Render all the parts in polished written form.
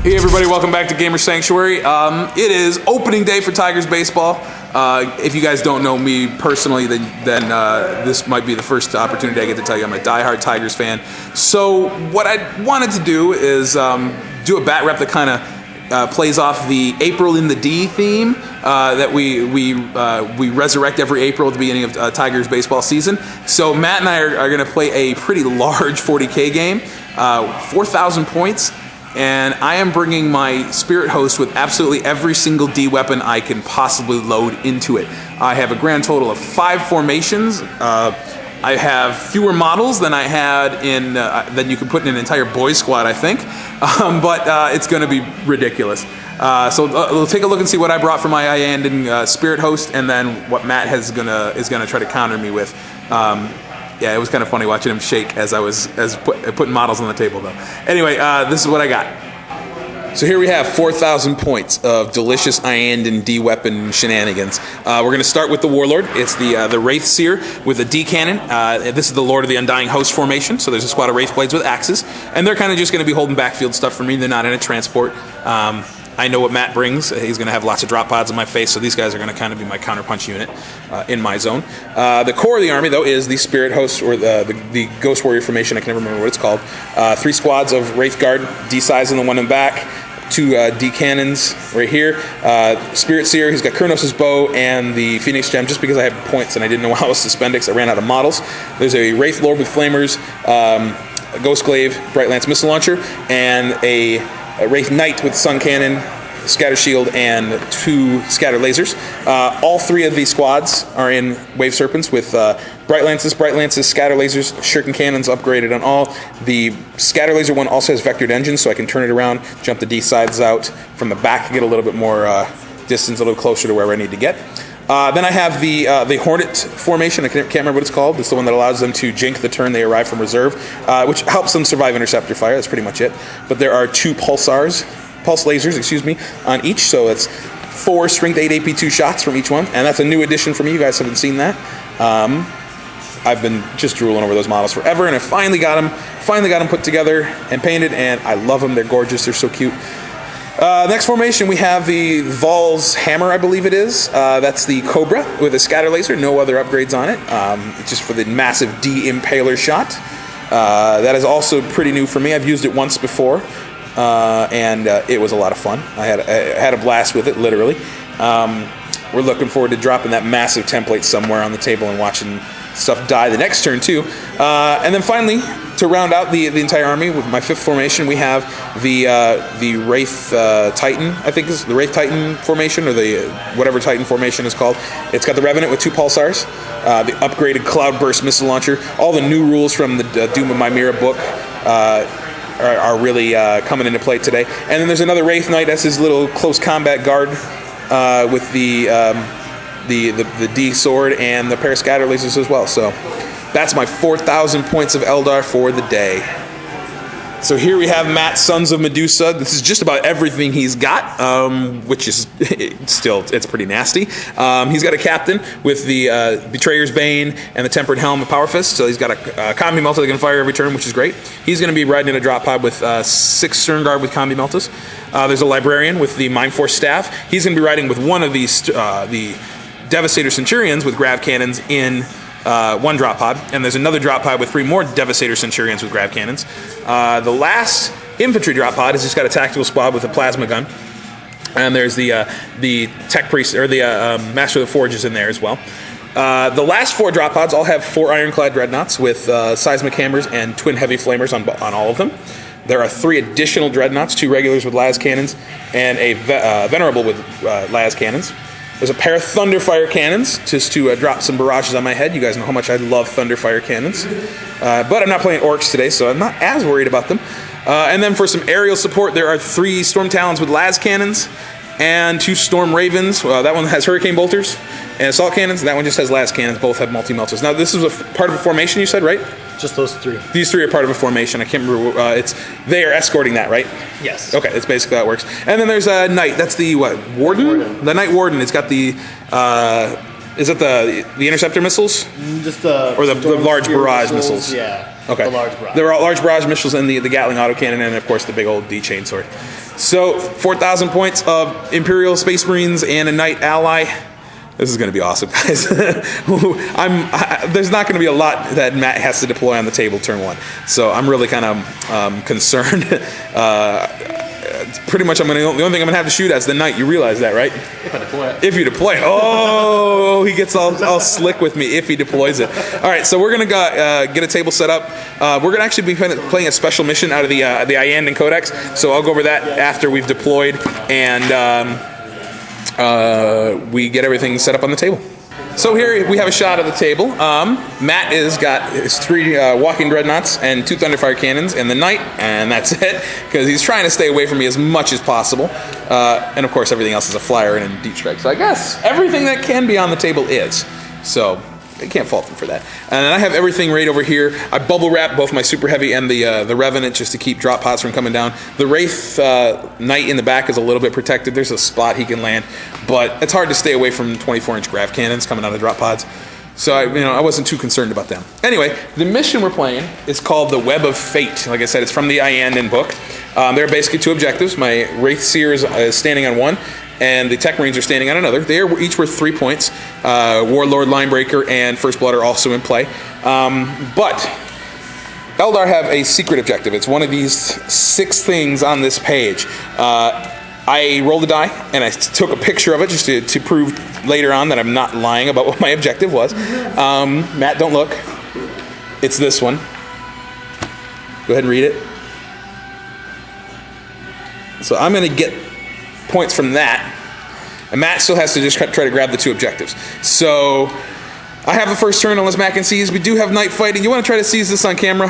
Hey everybody, welcome back to Gamer Sanctuary. It is opening day for Tigers baseball. If you guys don't know me personally, then this might be the first opportunity I get to tell you I'm a diehard Tigers fan. So what I wanted to do is do a bat rep that kind of plays off the April in the D theme that we resurrect every April at the beginning of Tigers baseball season. So Matt and I are going to play a pretty large 40k game, 4,000 points. And I am bringing my Spirit Host with absolutely every single D weapon I can possibly load into it. I have a grand total of 5 formations. I have fewer models than I had in than you can put in an entire boys squad, I think. But it's going to be ridiculous. So we'll take a look and see what I brought for my Iandan Spirit Host, and then what Matt is gonna try to counter me with. Yeah, it was kind of funny watching him shake as I was putting models on the table, though. Anyway, this is what I got. So here we have 4,000 points of delicious Iandan D weapon shenanigans. We're going to start with the Warlord. It's the Wraith Seer with a D cannon. This is the Lord of the Undying Host formation. So there's a squad of Wraith Blades with axes, and they're kind of just going to be holding backfield stuff for me. They're not in a transport. I know what Matt brings. He's going to have lots of drop pods in my face, so these guys are going to kind of be my counterpunch unit in my zone. The core of the army, though, is the Spirit Host, or the Ghost Warrior formation. I can never remember what it's called. 3 squads of Wraith Guard, D size in the one in back. 2 D cannons right here. Spirit Seer, he's got Kurnos' bow and the Phoenix Gem, just because I had points and I didn't know how else to spend it because I ran out of models. There's a Wraith Lord with Flamers, a Ghost Glaive, Bright Lance Missile Launcher, and a Wraith Knight with Sun Cannon, Scatter Shield, and 2 Scatter Lasers. All 3 of these squads are in Wave Serpents with Bright Lances, Scatter Lasers, Shuriken Cannons upgraded on all. The Scatter Laser one also has Vectored Engines, so I can turn it around, jump the D sides out from the back, get a little bit more distance, a little closer to where I need to get. Then I have the Hornet formation. I can't remember what it's called. It's the one that allows them to jink the turn they arrive from reserve, which helps them survive interceptor fire. That's pretty much it. But there are 2 pulse lasers, on each. So it's 4 strength 8 AP2 shots from each one, and that's a new addition for me. You guys haven't seen that. I've been just drooling over those models forever, and I finally got them put together and painted, and I love them. They're gorgeous. They're so cute. Next formation, we have the Val's Hammer, I believe it is. That's the Cobra with a Scatter Laser, no other upgrades on it. It's just for the massive D Impaler shot. That is also pretty new for me. I've used it once before, and it was a lot of fun. I had a blast with it, literally. We're looking forward to dropping that massive template somewhere on the table and watching stuff die the next turn, too. And then finally, to round out the entire army, with my 5th formation, we have the Wraith Titan, I think is the Wraith Titan formation, or the whatever Titan formation is called. It's got the Revenant with 2 Pulsars, the upgraded Cloudburst Missile Launcher. All the new rules from the Doom of Mimira book are really coming into play today. And then there's another Wraith Knight. That's his little close combat guard with the D sword and the pair of Scatter Lasers as well. So that's my 4,000 points of Eldar for the day. So here we have Matt's Sons of Medusa. This is just about everything he's got, which is it's pretty nasty. He's got a captain with the Betrayer's Bane and the Tempered Helm of Power Fist. So he's got a Combi Melta that can fire every turn, which is great. He's going to be riding in a drop pod with 6 Stern Guard with Combi Meltas. There's a Librarian with the Mind Force Staff. He's going to be riding with one of these the Devastator Centurions with Grav Cannons in 1 drop pod, and there's another drop pod with 3 more Devastator Centurions with Grav Cannons. The last infantry drop pod has just got a tactical squad with a plasma gun, and there's the Tech Priest, or the Master of the Forges in there as well. The last 4 drop pods all have 4 Ironclad Dreadnoughts with Seismic Hammers and Twin Heavy Flamers on all of them. There are 3 additional Dreadnoughts, 2 regulars with Las Cannons, and a Venerable with Las Cannons. There's a pair of Thunderfire Cannons, just to drop some barrages on my head. You guys know how much I love Thunderfire Cannons. But I'm not playing Orcs today, so I'm not as worried about them. And then for some aerial support, there are 3 Storm Talons with Las Cannons, and 2 Storm Ravens. That one has Hurricane Bolters and Assault Cannons, and that one just has Las Cannons. Both have multi-melters. Now, this is part of a formation, you said, right? Just those 3. These 3 are part of a formation. I can't remember. They are escorting that, right? Yes. Okay, that's basically how it works. And then there's a Knight. That's the, Warden? The Knight Warden. It's got the... is it the interceptor missiles? Just the... Or the large barrage missiles? Yeah. Okay. The large barrage. There are large barrage missiles and the Gatling autocannon, and of course the big old D chainsword. So 4,000 points of Imperial Space Marines and a Knight ally. This is going to be awesome, guys. There's not going to be a lot that Matt has to deploy on the table turn 1, so I'm really kind of concerned. Pretty much, the only thing I'm going to have to shoot at is the Knight. You realize that, right? If I deploy it. If you deploy it. Oh, he gets all slick with me if he deploys it. All right, so we're going to get a table set up. We're going to actually be playing a special mission out of the Iandan Codex, so I'll go over that after we've deployed and we get everything set up on the table. So here we have a shot of the table. Matt has got his 3 walking dreadnoughts and 2 Thunderfire cannons and the Knight, and that's it, because he's trying to stay away from me as much as possible. And of course everything else is a flyer and a deep strike. So I guess everything that can be on the table is. So I can't fault him for that. And then I have everything right over here. I bubble wrap both my Super Heavy and the Revenant just to keep drop pods from coming down. The Wraith Knight in the back is a little bit protected. There's a spot he can land, but it's hard to stay away from 24-inch grav cannons coming out of drop pods. So I wasn't too concerned about them. Anyway, the mission we're playing is called the Web of Fate. Like I said, it's from the Iandan book. There are basically 2 objectives. My Wraith Seer is standing on one, and the Tech Marines are standing on another. They are each worth 3 points. Warlord, Linebreaker, and First Blood are also in play. But Eldar have a secret objective. It's one of these 6 things on this page. I rolled a die, and I took a picture of it just to prove later on that I'm not lying about what my objective was. Matt, don't look. It's this one. Go ahead and read it. So I'm going to get points from that. And Matt still has to just try to grab the 2 objectives. So I have the first turn unless Matt can seize. We do have night fighting. You want to try to seize this on camera?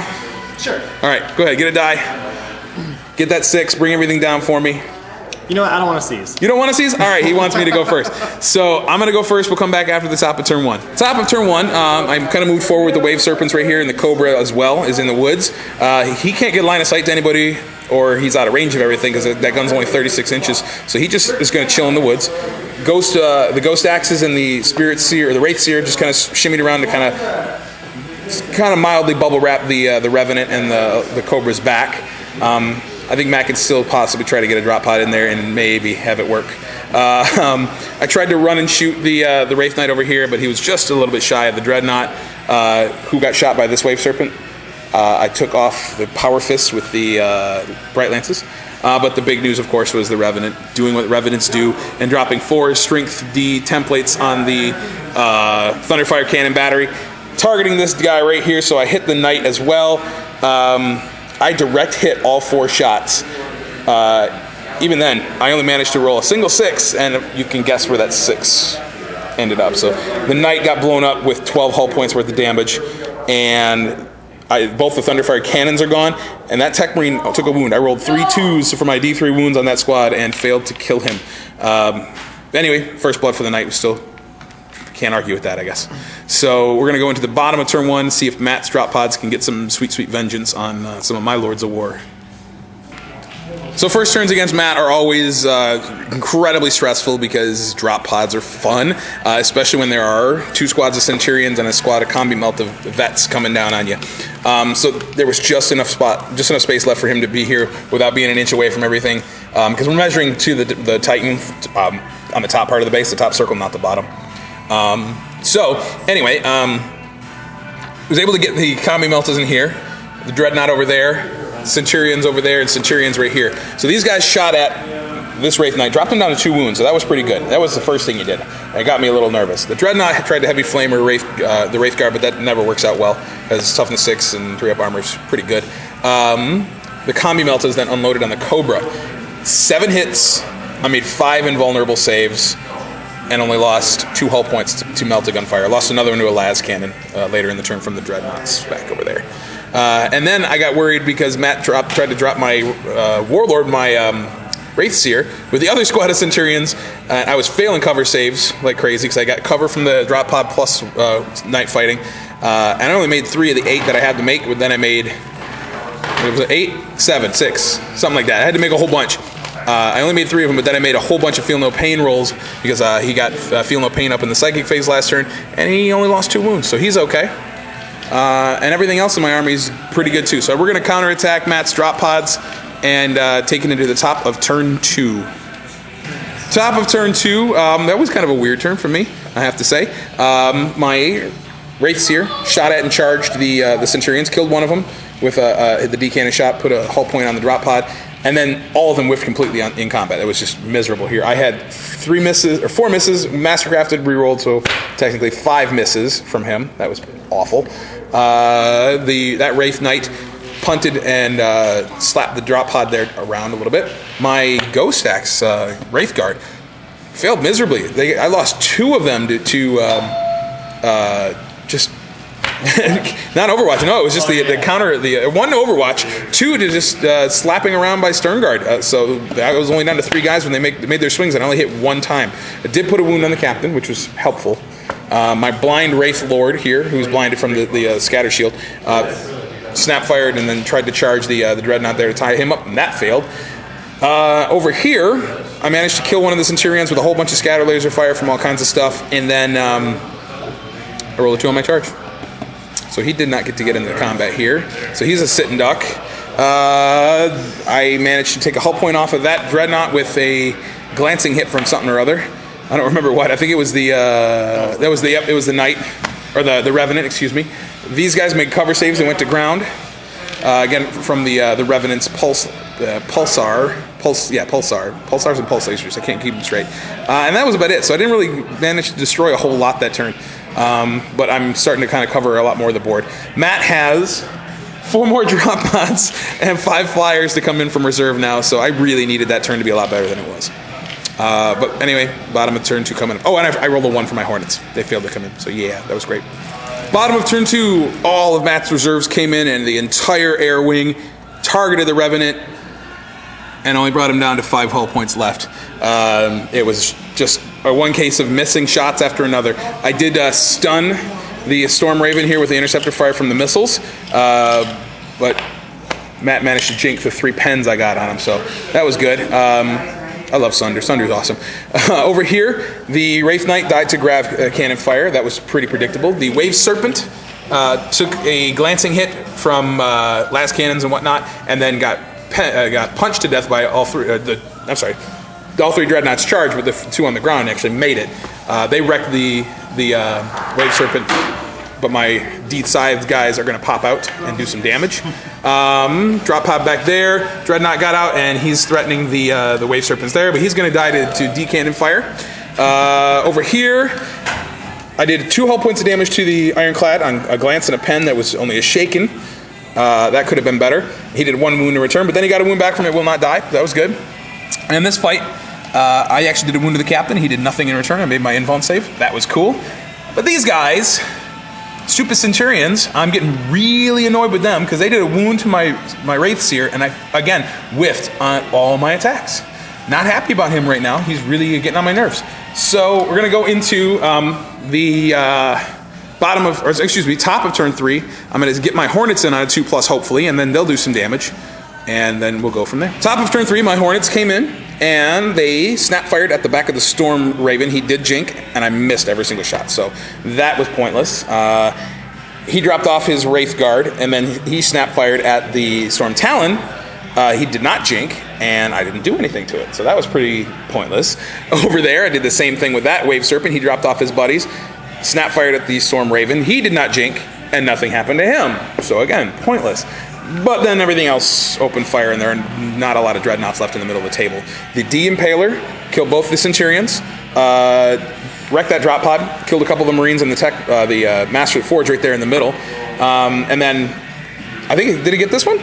Sure. All right, go ahead. Get a die. Get that 6. Bring everything down for me. You know what? I don't want to seize. You don't want to seize? All right, he wants me to go first. So I'm going to go first. We'll come back after the top of turn 1. Top of turn 1, I'm kind of moved forward with the Wave Serpents right here, and the Cobra as well is in the woods. He can't get line of sight to anybody, or he's out of range of everything because that gun's only 36 inches. So he just is going to chill in the woods. The Ghost Axes and the Spirit Seer, or the Wraith Seer, just kind of shimmied around to kind of mildly bubble wrap the Revenant and the Cobra's back. I think Matt could still possibly try to get a drop pod in there and maybe have it work. I tried to run and shoot the Wraith Knight over here, but he was just a little bit shy of the Dreadnought, who got shot by this Wave Serpent. I took off the Power Fists with the Bright Lances. But the big news, of course, was the Revenant doing what Revenants do and dropping 4 Strength D templates on the Thunderfire Cannon battery, targeting this guy right here, so I hit the Knight as well. I direct hit all 4 shots. Even then, I only managed to roll a single 6, and you can guess where that 6 ended up. So the Knight got blown up with 12 hull points worth of damage, and both the Thunderfire cannons are gone, and that Tech Marine took a wound. I rolled 3 2s for my D3 wounds on that squad and failed to kill him. Anyway, First Blood for the Knight. We still can't argue with that, I guess. So we're going to go into the bottom of turn 1, see if Matt's drop pods can get some sweet, sweet vengeance on some of my Lords of War. So first turns against Matt are always incredibly stressful because drop pods are fun, especially when there are 2 squads of Centurions and a squad of Combi Melt of Vets coming down on you. So there was just enough space left for him to be here without being an inch away from everything, because we're measuring to the Titan on the top part of the base, the top circle, not the bottom. So anyway, was able to get the Combi Meltas in here, the Dreadnought over there, Centurions over there, and Centurions right here. So these guys shot at this Wraith Knight, dropped him down to 2 wounds, so that was pretty good. That was the first thing he did. It got me a little nervous. The Dreadnought tried to heavy flamer the Wraith Guard, but that never works out well, because toughness 6 and 3-up armor is pretty good. The Combi Meltas then unloaded on the Cobra. 7 hits, I made 5 invulnerable saves, and only lost 2 hull points to melt a gunfire. Lost another one to a las cannon later in the turn from the Dreadnoughts back over there. And then I got worried because Matt tried to drop my Warlord, my Wraith Seer, with the other squad of Centurions. I was failing cover saves like crazy because I got cover from the drop pod plus night fighting. And I only made 3 of the 8 that I had to make, but then I made, it was 8, 7, 6, something like that. I had to make a whole bunch. I only made 3 of them, but then I made a whole bunch of Feel No Pain rolls because he got Feel No Pain up in the Psychic phase last turn, and he only lost 2 wounds, so he's okay. And everything else in my army is pretty good too. So we're going to counterattack Matt's drop pods and taken into the top of turn 2. Top of turn 2, that was kind of a weird turn for me, I have to say. My Wraiths here shot at and charged the Centurions, killed one of them with the D-cannon shot, put a hull point on the drop pod, and then all of them whiffed completely in combat. It was just miserable here. I had 4 misses, mastercrafted, rerolled, so technically 5 misses from him. That was awful. That Wraith Knight punted and slapped the drop pod there around a little bit. My Ghost Axe Wraith Guard failed miserably. I lost 2 of them to just not Overwatch. No, it was just the counter. The 1 to Overwatch, 2 to just slapping around by Stern Guard. So I was only down to 3 guys when they made their swings, and I only hit 1 time. I did put a wound on the captain, which was helpful. My blind Wraith Lord here, who was blinded from the scatter shield, snap fired and then tried to charge the Dreadnought there to tie him up, and that failed. Over here, I managed to kill one of the Centurions with a whole bunch of scatter laser fire from all kinds of stuff, and then I rolled a 2 on my charge. So he did not get to get into the combat here. So he's a sit and duck. I managed to take a hull point off of that Dreadnought with a glancing hit from something or other. I don't remember what. I think it was the Knight, or the Revenant, excuse me. These guys made cover saves and went to ground. Again, from the Revenant's Pulsars and Pulse Lasers. I can't keep them straight. And that was about it. So I didn't really manage to destroy a whole lot that turn. But I'm starting to kind of cover a lot more of the board. Matt has 4 more drop pods and 5 flyers to come in from reserve now, so I really needed that turn to be a lot better than it was. But anyway, bottom of turn 2 coming up. Oh, and I rolled a 1 for my Hornets. They failed to come in, so yeah, that was great. Bottom of turn 2, all of Matt's reserves came in, and the entire air wing targeted the Revenant and only brought him down to 5 hull points left. It was just one case of missing shots after another. I did stun the Storm Raven here with the interceptor fire from the missiles, but Matt managed to jink the 3 pens I got on him, so that was good. I love Sunder. Sunder's awesome. Over here, the Wraith Knight died to grav cannon fire. That was pretty predictable. The Wave Serpent took a glancing hit from last cannons and whatnot, and then got punched to death by all 3. All 3 Dreadnoughts charged, but the 2 on the ground actually made it. They wrecked the Wave Serpent, but my D-Scythe guys are going to pop out and do some damage. Drop pod back there. Dreadnought got out, and he's threatening the Wave Serpents there, but he's going to die to D-Cannon fire. Over here, I did 2 hull points of damage to the Ironclad on a glance and a pen that was only a shaken. That could have been better. He did 1 wound in return, but then he got a wound back from it, will not die. That was good. And in this fight, I actually did a wound to the captain. He did nothing in return. I made my invuln save. That was cool. But these guys, stupid Centurions, I'm getting really annoyed with them because they did a wound to my Wraiths here, and I, again, whiffed on all my attacks. Not happy about him right now. He's really getting on my nerves. So we're going to go into top of turn 3. I'm going to get my Hornets in on a 2+, hopefully, and then they'll do some damage. And then we'll go from there. Top of turn 3, my Hornets came in, and they snap fired at the back of the Storm Raven. He did jink, and I missed every single shot, so that was pointless. He dropped off his Wraith Guard, and then he snap fired at the Storm Talon. He did not jink, and I didn't do anything to it, so that was pretty pointless. Over there, I did the same thing with that Wave Serpent. He dropped off his buddies, snap fired at the Storm Raven. He did not jink, and nothing happened to him, so again, pointless. But then everything else opened fire, and there are not a lot of Dreadnoughts left in the middle of the table. The D-Impaler killed both the Centurions, wrecked that drop pod, killed a couple of the Marines and the Master of the Forge right there in the middle. And then, I think, did he get this one?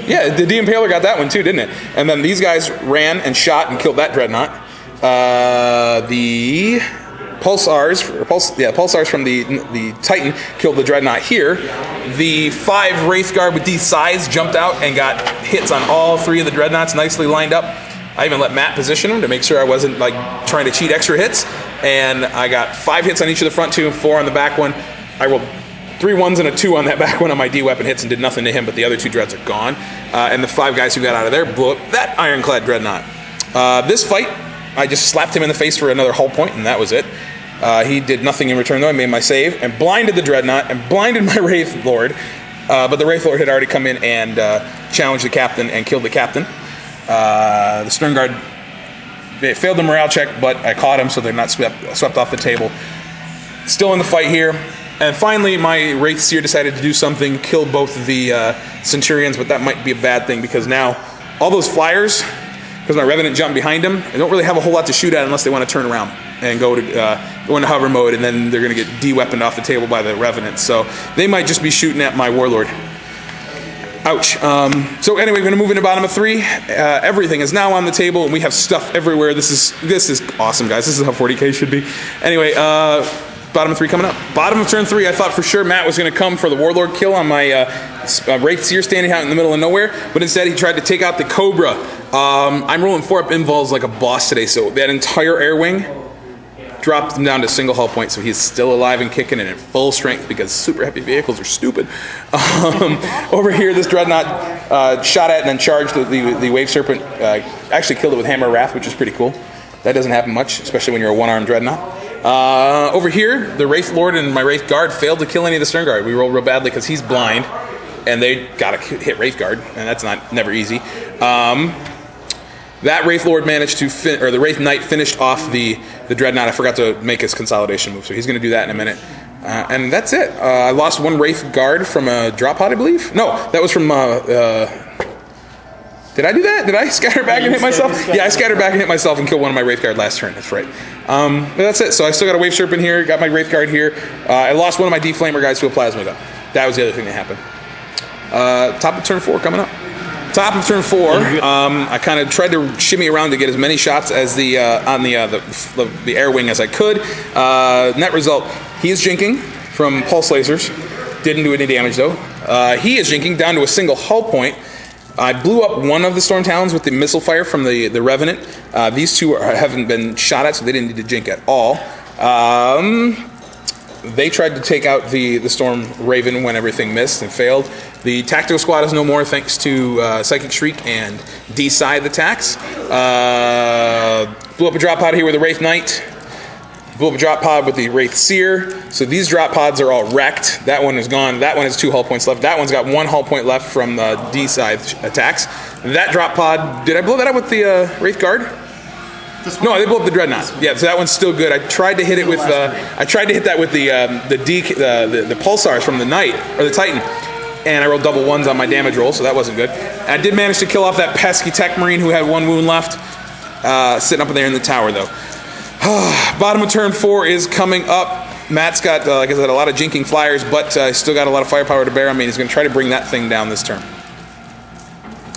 Yeah, the D-Impaler got that one too, didn't it? And then these guys ran and shot and killed that Dreadnought. The Pulsars from the Titan killed the Dreadnought here. The 5 Wraith Guard with D-Scythes jumped out and got hits on all 3 of the Dreadnoughts, nicely lined up. I even let Matt position them to make sure I wasn't trying to cheat extra hits. And I got 5 hits on each of the front 2 and 4 on the back one. I rolled 3 1s and a 2 on that back one on my D-weapon hits and did nothing to him, but the other 2 Dreads are gone. And the 5 guys who got out of there blew up that Ironclad Dreadnought. This fight, I just slapped him in the face for another hull point, and that was it. He did nothing in return, though. I made my save and blinded the Dreadnought and blinded my Wraith Lord. but the Wraith Lord had already come in and challenged the captain and killed the captain. The Stern Guard, they failed the morale check, but I caught him, so they're not swept off the table. Still in the fight here. And finally, my Wraith Seer decided to do something, kill both of the Centurions, but that might be a bad thing because now all those flyers, because my Revenant jumped behind them, I don't really have a whole lot to shoot at unless they want to turn around and go into hover mode, and then they're going to get de-weaponed off the table by the Revenant. So they might just be shooting at my Warlord. Ouch. So anyway, we're going to move into bottom of 3. Everything is now on the table, and we have stuff everywhere. This is awesome, guys. This is how 40k should be. Anyway, bottom of 3 coming up. Bottom of turn 3, I thought for sure Matt was going to come for the Warlord kill on my Wraith Seer standing out in the middle of nowhere, but instead he tried to take out the Cobra. I'm rolling 4-up invols like a boss today, so that entire air wing dropped him down to single hull point, so he's still alive and kicking and at full strength because super heavy vehicles are stupid. Over here, this Dreadnought shot at and then charged the Wave Serpent, actually killed it with Hammer of Wrath, which is pretty cool. That doesn't happen much, especially when you're a one-armed Dreadnought. Over here, the Wraith Lord and my Wraith Guard failed to kill any of the Stern Guard. We rolled real badly because he's blind, and they got to hit Wraith Guard, and that's never easy. That Wraith Lord managed to or the Wraith Knight finished off the Dreadnought. I forgot to make his consolidation move, so he's going to do that in a minute. And that's it. I lost one Wraith Guard from a drop pod, I believe. No, that was from... did I do that? Did I scatter back and hit myself? Yeah, I scattered back and hit myself and killed one of my Wraith Guard last turn. That's right. But that's it. So I still got a Wave Serpent here, got my Wraith Guard here. I lost one of my Deflamer guys to a Plasma Gun. That was the other thing that happened. Top of turn 4 coming up. Top of turn 4, I kind of tried to shimmy around to get as many shots as on the air wing as I could. Net result, he is jinking from pulse lasers. Didn't do any damage though. He is jinking down to a single hull point. I blew up one of the Storm Talons with the missile fire from the Revenant. These two haven't been shot at, so they didn't need to jink at all. They tried to take out the Storm Raven when everything missed and failed. The Tactical Squad is no more thanks to Psychic Shriek and D-Scythe attacks. Blew up a drop pod here with the Wraith Knight. Blew up a drop pod with the Wraith Seer. So these drop pods are all wrecked. That one is gone. That one has 2 hull points left. That one's got 1 hull point left from D-Scythe attacks. That drop pod, did I blow that up with the Wraith Guard? No, they blew up the Dreadnought. Yeah, so that one's still good. I tried to hit it with that with the pulsars from the Knight or the Titan, and I rolled double 1s on my damage roll, so that wasn't good. I did manage to kill off that pesky Tech Marine who had 1 wound left, sitting up there in the tower though. Bottom of turn 4 is coming up. Matt's got, like I said, a lot of jinking flyers, but still got a lot of firepower to bear on me. He's going to try to bring that thing down this turn.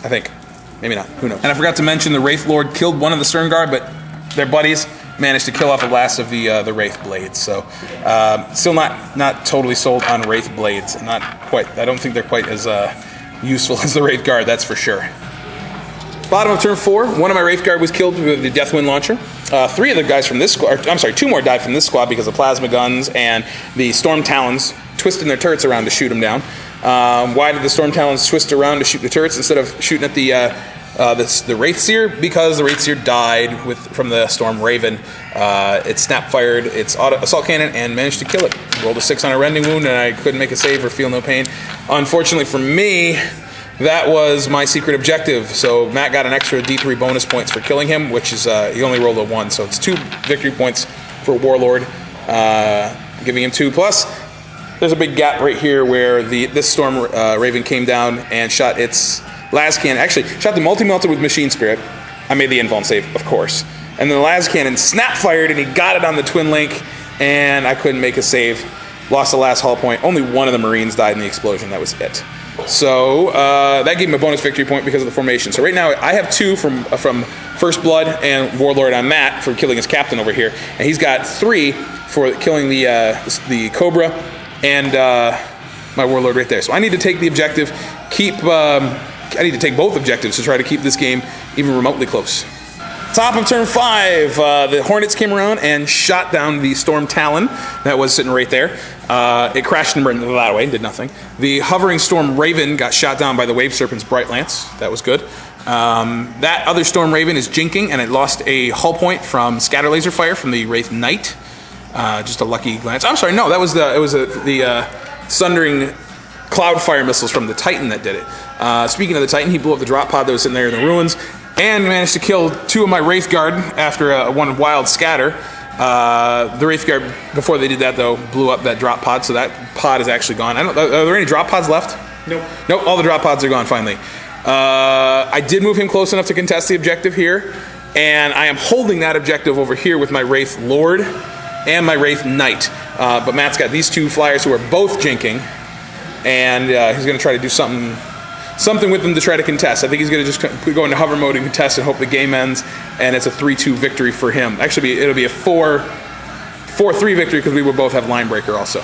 I think. Maybe not. Who knows? And I forgot to mention the Wraith Lord killed one of the Stern Guard, but their buddies managed to kill off the last of the Wraith Blades. So still not totally sold on Wraith Blades. Not quite. I don't think they're quite as useful as the Wraith Guard, that's for sure. Bottom of turn 4, one of my Wraith Guard was killed with the Deathwind launcher. 3 of the guys from this squad, I'm sorry, 2 more died from this squad because of plasma guns and the Storm Talons twisting their turrets around to shoot them down. Why did the Storm Talons twist around to shoot the turrets instead of shooting at the Wraith Seer? Because the Wraith Seer died from the Storm Raven. It snap fired its assault cannon and managed to kill it. Rolled a 6 on a rending wound and I couldn't make a save or feel no pain. Unfortunately for me, that was my secret objective. So Matt got an extra D3 bonus points for killing him, which is he only rolled a 1, so it's 2 victory points for Warlord, giving him 2 plus. There's a big gap right here where this Storm Raven came down and shot its las cannon. Actually, shot the multi-melter with Machine Spirit. I made the invuln save, of course. And then the las cannon snap fired and he got it on the twin link, and I couldn't make a save. Lost the last hull point. Only one of the Marines died in the explosion. That was it. So that gave him a bonus victory point because of the formation. So right now I have 2 from First Blood and Warlord on Matt for killing his captain over here, and he's got 3 for killing the Cobra and my Warlord right there. So I need to take the objective. I need to take both objectives to try to keep this game even remotely close. Top of turn 5, the Hornets came around and shot down the Storm Talon that was sitting right there. It crashed and burned that way, did nothing. The hovering Storm Raven got shot down by the Wave Serpent's Bright Lance. That was good. That other Storm Raven is jinking, and it lost a hull point from scatter laser fire from the Wraith Knight. Just a lucky glance. I'm sorry, no, that was the Sundering cloud fire missiles from the Titan that did it. Speaking of the Titan, he blew up the drop pod that was sitting there in the ruins, and managed to kill 2 of my Wraith Guard after one wild scatter. The Wraith Guard, before they did that though, blew up that drop pod, so that pod is actually gone. Are there any drop pods left? Nope. Nope, all the drop pods are gone finally. I did move him close enough to contest the objective here, and I am holding that objective over here with my Wraith Lord and my Wraith Knight. But Matt's got these 2 flyers who are both jinking, and he's going to try to do something with them to try to contest. I think he's going to just go into hover mode and contest and hope the game ends, and it's a 3-2 victory for him. Actually, it'll be a 4-3 victory because we will both have line breaker also.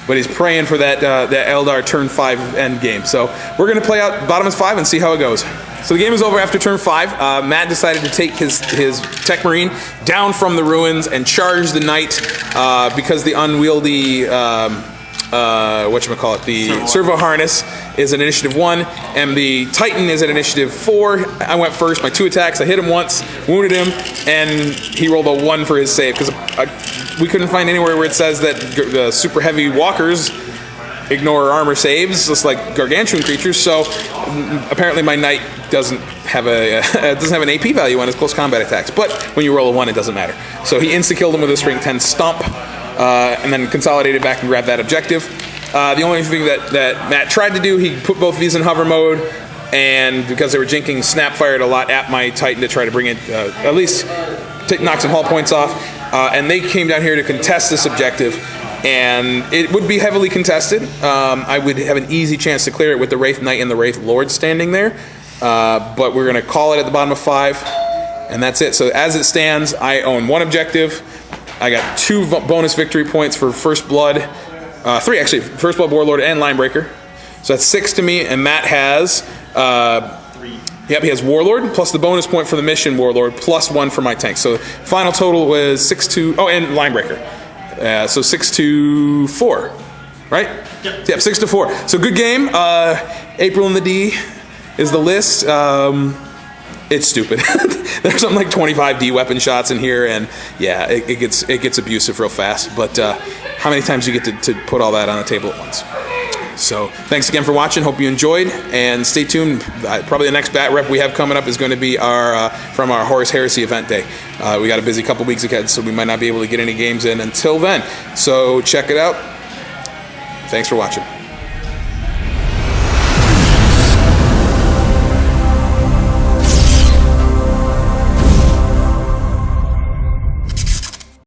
But he's praying for that Eldar turn 5 end game. So we're going to play out bottom of 5 and see how it goes. So the game is over after turn 5. Matt decided to take his Tech Marine down from the ruins and charge the Knight because the unwieldy whatchamacallit, the servo harness is an initiative 1, and the Titan is at initiative 4. I went first, my 2 attacks, I hit him once, wounded him, and he rolled a 1 for his save, because we couldn't find anywhere where it says that the super heavy walkers ignore armor saves, just like gargantuan creatures, so apparently my Knight doesn't have an AP value on his close combat attacks, but when you roll a 1 it doesn't matter. So he insta-killed him with a strength 10 stomp, and then consolidated back and grabbed that objective. The only thing that Matt tried to do, he put both of these in hover mode, and because they were jinking, snap fired a lot at my Titan to try to bring it, at least knock some hull points off, and they came down here to contest this objective, and it would be heavily contested. I would have an easy chance to clear it with the Wraith Knight and the Wraith Lord standing there, but we're going to call it at the bottom of 5, and that's it. So as it stands, I own 1 objective. I got 2 bonus victory points for First Blood. 3 actually, First Blood, Warlord, and Linebreaker. So that's 6 to me, and Matt has 3. Yep, he has Warlord, plus the bonus point for the mission Warlord, plus 1 for my tank. So final total was 6 to, oh, and Linebreaker. So 6 to 4, right? Yep, 6 to 4. So good game. April in the D is the list. It's stupid. There's something like 25 D weapon shots in here, and yeah, it gets abusive real fast. But how many times do you get to put all that on the table at once? So thanks again for watching. Hope you enjoyed, and stay tuned. Probably the next bat rep we have coming up is going to be our from our Horus Heresy event day. We got a busy couple weeks ahead, so we might not be able to get any games in until then. So check it out. Thanks for watching.